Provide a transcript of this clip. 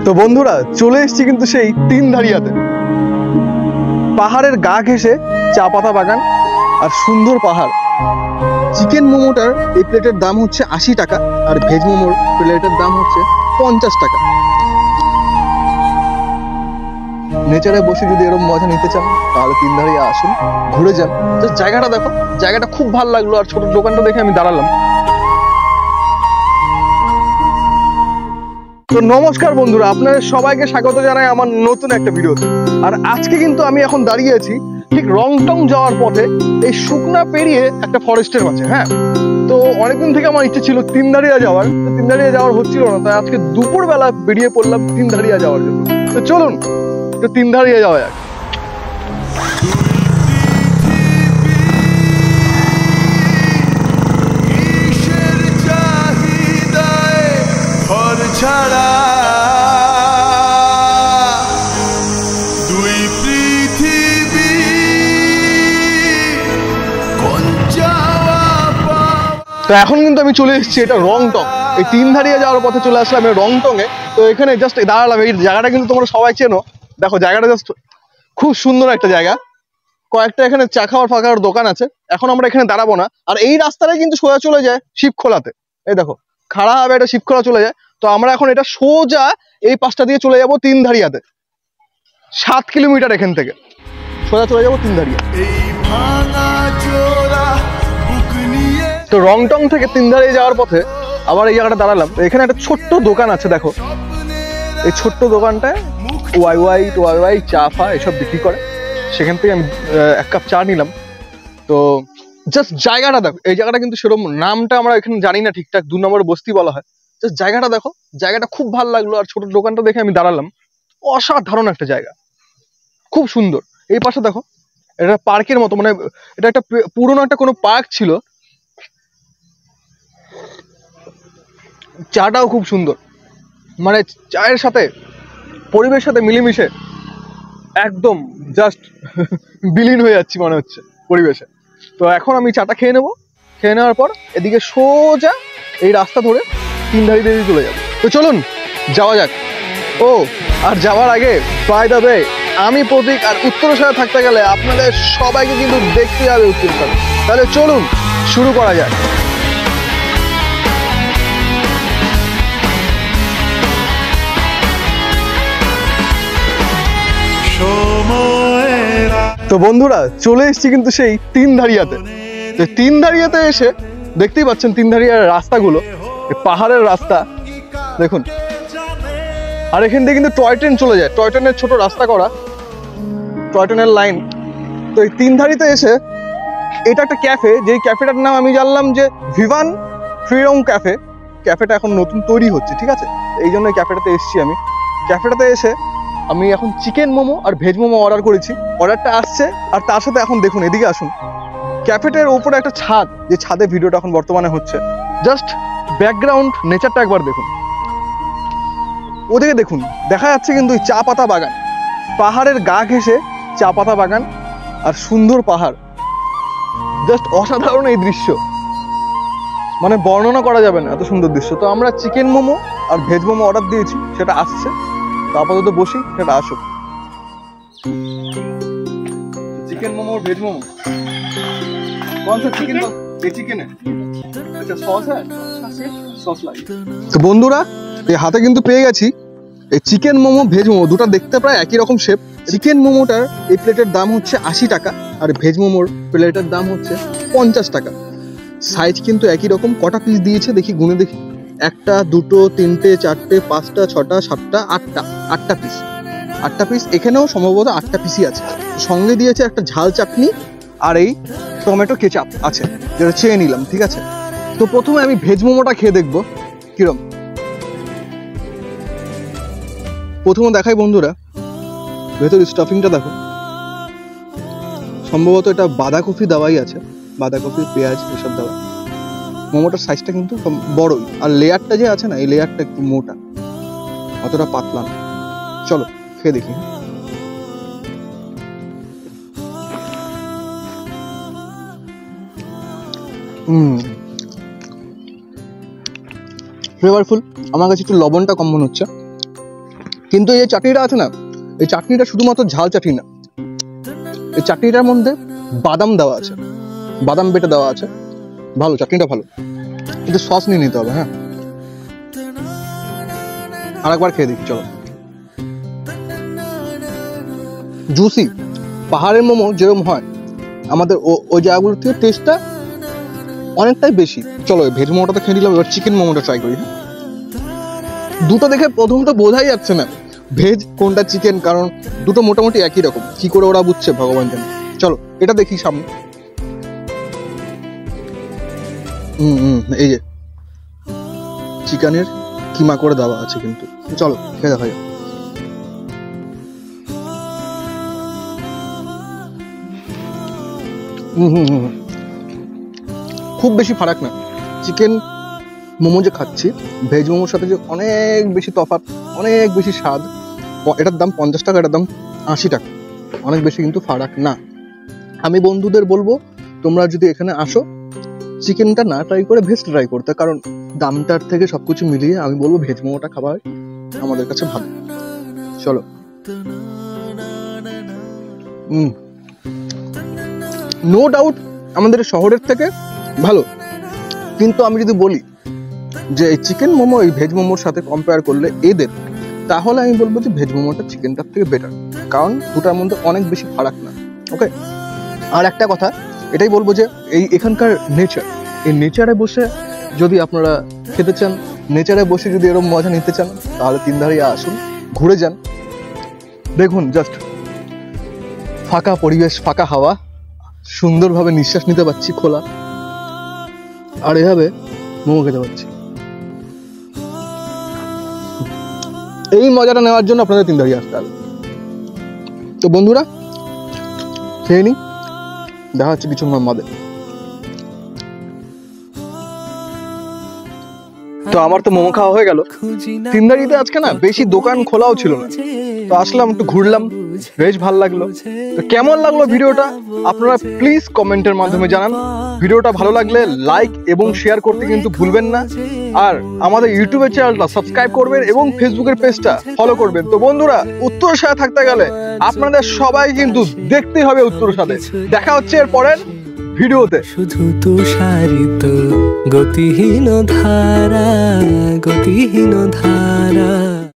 তো বন্ধুরা চলে এসেছি কিন্তু সেই তিনধারিয়াতে। পাহাড়ের গা ঘেঁষে চা পাতা বাগান আর সুন্দর পাহাড়। চিকেন মোমোটার এই প্লেটের দাম হচ্ছে ৮০ টাকা আর ভেজ মোমোর প্লেটের দাম হচ্ছে ৫০ টাকা। নেচারে বসে যদি এরকম মজা নিতে চান তাহলে তিনধারিয়া আসুন, ঘুরে যান। জাস্ট জায়গাটা দেখো, জায়গাটা খুব ভালো লাগলো। আর ছোট দোকানটা দেখে আমি দাঁড়ালাম। তো নমস্কার বন্ধুরা, আপনাদের সবাইকে স্বাগত জানাই আমার নতুন একটা ভিডিওতে। আর আজকে কিন্তু আমি এখন দাঁড়িয়ে আছি ঠিক রংটং যাওয়ার পথে, এই শুকনা পেরিয়ে একটা ফরেস্টের মাঝে। হ্যাঁ, তো অনেকদিন থেকে আমার ইচ্ছে ছিল তিনধারিয়া যাওয়ার, তো তিনধারিয়া যাওয়ার হচ্ছিল না, তাই আজকে দুপুরবেলা বেরিয়ে পড়লাম তিনধারিয়া যাওয়ার জন্য। তো চলুন তো তিনধারিয়া যাওয়া যাক। তো এখন কিন্তু আমি চলে এসেছি এটা রংটং। এই তিনধারিয়া যাওয়ার পথে চলে আসলাম রংটং এ। তো এখানে জাস্ট দাঁড়ালাম। এই জায়গাটা কিন্তু তোমরা সবাই চেনো। দেখো জায়গাটা জাস্ট খুব সুন্দর একটা জায়গা। কয়েকটা এখানে চা খাওয়ার ফাঁকার দোকান আছে। এখন আমরা এখানে দাঁড়াবো না। আর এই রাস্তাটাই কিন্তু সোজা চলে যায় শিবখোলাতে। এই দেখো খাড়া হবে, এটা শিবখোলা চলে যায়। তো আমরা এখন এটা সোজা এই পাশটা দিয়ে চলে যাব তিনধারিয়াতে। ৭ কিলোমিটার এখান থেকে সোজা চলে যাবো তিনধারিয়া। তো রংটং থেকে তিনধারিয়া যাওয়ার পথে আবার এই জায়গাটা দাঁড়ালাম। এখানে একটা ছোট্ট দোকান আছে। দেখো এই ছোট্ট দোকানটায় ওয়াই চা ফা এসব বিক্রি করে। সেখান থেকে আমি ১ কাপ চা নিলাম। তো জাস্ট জায়গাটা দেখো। এই জায়গাটা কিন্তু সেরকম নামটা আমরা এখানে জানি না ঠিকঠাক, ২ নম্বর বস্তি বলা হয়। জাস্ট জায়গাটা দেখো, জায়গাটা খুব ভালো লাগলো। আর ছোট দোকানটা দেখে আমি দাঁড়ালাম। অসাধারণ একটা জায়গা, খুব সুন্দর। এই পাশে দেখো, এটা পার্কের মতো, মানে এটা একটা পুরোনো একটা কোনো পার্ক ছিল। চাটাও খুব সুন্দর, মানে চায়ের সাথে পরিবেশের সাথে মিলেমিশে একদম জাস্ট বিলীন হয়ে যাচ্ছি মনে হচ্ছে পরিবেশে। তো এখন আমি চাটা খেয়ে নেবো। খেয়ে নেওয়ার পর এদিকে সোজা এই রাস্তা ধরে তিনধারিয়া দিয়ে চলে যাবো। তো চলুন যাওয়া যাক। ও আর যাওয়ার আগে বাই দ্য ওয়ে, আমি প্রতীক আর উত্তরের সাথে থাকতে গেলে আপনাদের সবাইকে কিন্তু দেখতে হবে উত্তর সাথে। তাহলে চলুন শুরু করা যাক। তো বন্ধুরা চলে এসেছি কিন্তু সেই তিনধারিয়াতে। তো তিনধারিয়াতে এসে দেখতেই পাচ্ছেন তিনধারিয়ার রাস্তাগুলো, পাহাড়ের রাস্তা দেখুন। আর এখান থেকে কিন্তু টয় ট্রেন চলে যায়, টয় ট্রেনের ছোট রাস্তা করা, টয় ট্রেনের লাইন। তো এই তিনধারিতে এসে এটা একটা ক্যাফে, যেই ক্যাফেটার নাম আমি জানলাম যে ভিভান ফ্রিডম ক্যাফে। ক্যাফেটা এখন নতুন তৈরি হচ্ছে, ঠিক আছে, এই জন্য ক্যাফেটাতে এসেছি আমি। ক্যাফেটাতে এসে আমি এখন চিকেন মোমো আর ভেজ মোমো অর্ডার করেছি। অর্ডারটা আসছে। আর তার সাথে এখন দেখুন, এদিকে আসুন, ক্যাফেটার উপরে একটা ছাদ, যে ছাদে ভিডিওটা এখন বর্তমানে হচ্ছে। জাস্ট ব্যাকগ্রাউন্ড নেচারটা একবার দেখুন। ওদিকে দেখুন, দেখা যাচ্ছে কিন্তু চা পাতা বাগান, পাহাড়ের গা ঘেঁষে চা পাতা বাগান আর সুন্দর পাহাড়। জাস্ট অসাধারণ এই দৃশ্য, মানে বর্ণনা করা যাবে না, এত সুন্দর দৃশ্য। তো আমরা চিকেন মোমো আর ভেজ মোমো অর্ডার দিয়েছি, সেটা আসছে। তো আপাতত বসি, সেটা আসুক। চিকেন মোমো और ভেজ মোমো कौन सा चिकन? ये चिकन है। अच्छा सॉस है? सॉस লাগে। তো বন্ধুরা এই হাতে কিন্তু পেয়ে গেছি এই চিকেন মোমো ভেজ মোমো, দুটো দেখতে প্রায় একই রকম শেপ। চিকেন মোমোটার এই প্লেটের দাম হচ্ছে ৮০ টাকা আর ভেজ মোমোর প্লেটের দাম হচ্ছে ৫০ টাকা। সাইজ কিন্তু একই রকম। কটা পিস দিয়েছে দেখি, গুনে দেখি। ১টা ২টো ৩টে ৪টে ৫টা ৬টা ৭টা ৮টা পিস। ৮টা পিস। এখানেও সম্ভবত ৮টা পিসই আছে। সঙ্গে দিয়েছে একটা ঝাল চাটনি আর এই টমেটো কেচাপ আছে, যেটা চেয়ে নিলাম, ঠিক আছে। তো প্রথমে আমি ভেজ মোমোটা খেয়ে দেখবো কিরম। প্রথমে দেখাই বন্ধুরা, ভেতর স্টাফিংটা দেখো। সম্ভবত এটা বাঁধাকপি দেওয়াই আছে, বাঁধাকপি পেঁয়াজ এসব দেওয়া। মোমোটার সাইজটা কিন্তু বড়ই, আর লেয়ারটা যে আছে না, এই লেয়ারটা একটু মোটা, অতটা পাতলা না। চলো খেয়ে দেখি। ফ্লেভারফুল। আমার কাছে একটু লবণটা কম মনে হচ্ছে। কিন্তু এই চাটনিটা আছে না, এই চাটনিটা শুধুমাত্র ঝাল চাটনি না, এই চাটনিটার মধ্যে বাদাম দেওয়া আছে, বাদাম বেটে দেওয়া আছে। ভালো, চাটনিটা ভালো, কিন্তু সস নিয়ে নিতে হবে। হ্যাঁ, আরেকবার খেয়ে দেখি চলো। জুসি পাহাড়ের মোমো যেরকম হয় আমাদের ওই জায়গাগুলোর থেকে টেস্টটা অনেকটাই বেশি। চলো ভেজ মোমোটা খেয়ে নিলাম, এবার চিকেন মোমোটা ট্রাই করি। হ্যাঁ, দুটো দেখে প্রথম তো বোঝাই যাচ্ছে না ভেজ কোনটা চিকেন, কারণ দুটো মোটামুটি একই রকম। কি করে ওরা বুঝছে ভগবান জানে। চলো এটা দেখি সামনে। এই যে চিকেনের কিমা করে দেওয়া আছে, কিন্তু চলো খেয়ে দেখা যাক। খুব বেশি ফারাক না। চিকেন মোমো যে খাচ্ছি ভেজ মোমোর সাথে যে অনেক বেশি তফাৎ, অনেক বেশি স্বাদ। এটার দাম 50 টাকা, এটার দাম 80 টাকা, অনেক বেশি কিন্তু ফারাক না। আমি বন্ধুদের বলবো তোমরা যদি এখানে আসো চিকেনটা না ট্রাই করে ভেজ ট্রাই করতে, কারণ দামটার থেকে সবকিছু মিলিয়ে আমি বলবো ভেজ মোমোটা খাবার আমাদের কাছে ভালো। চলো। নো ডাউট আমাদের শহরের থেকে ভালো, কিন্তু আমি যদি বলি যে এই চিকেন মোমো এই ভেজ মোমোর সাথে কম্পেয়ার করলে এদের, তাহলে আমি বলবো যে ভেজ মোমোটা চিকেনটার থেকে বেটার, কারণ দুটার মধ্যে অনেক বেশি ফারাক না। ওকে, আর একটা কথা এটাই বলবো যে এখানকার নেচার, এই নেচারে বসে যদি আপনারা খেতে চান, নেচারে বসে যদি এরকম মজা নিতে চান, তাহলে তিনধারিয়া আসুন, ঘুরে যান। দেখুন জাস্ট ফাঁকা পরিবেশ, ফাঁকা হাওয়া, সুন্দরভাবে নিঃশ্বাস নিতে পারছি খোলা, আর এভাবে মোমো খেতে পারছি। এই মজাটা নেওয়ার জন্য আপনাদের তিনধারিয়া আসতে হবে। তো বন্ধুরা খেয়ে নি, দেখা হচ্ছে কিছু বাদে। তো আমার তো মোমো খাওয়া হয়ে গেল। তিনদারিতে আজকে না বেশি দোকান খোলাও ছিল না, তো আসলাম, একটু ঘুরলাম, বেশ ভালো লাগলো। তো কেমন লাগলো ভিডিওটা আপনারা প্লিজ কমেন্টের মাধ্যমে জানান। ভিডিওটা ভালো লাগলে লাইক এবং শেয়ার করতে কিন্তু ভুলবেন না, আর আমাদের ইউটিউবের চ্যানেলটা সাবস্ক্রাইব করবেন এবং ফেসবুকের পেজটা ফলো করবেন। তো বন্ধুরা উত্তরের সাথে থাকতে গেলে আপনাদের সবাই কিন্তু দেখতেই হবে উত্তরের সাথে। দেখা হচ্ছে এর পরের ভিডিওতে। শুধু তুষারিত গতিহীন ধারা, গতিহীন ধারা।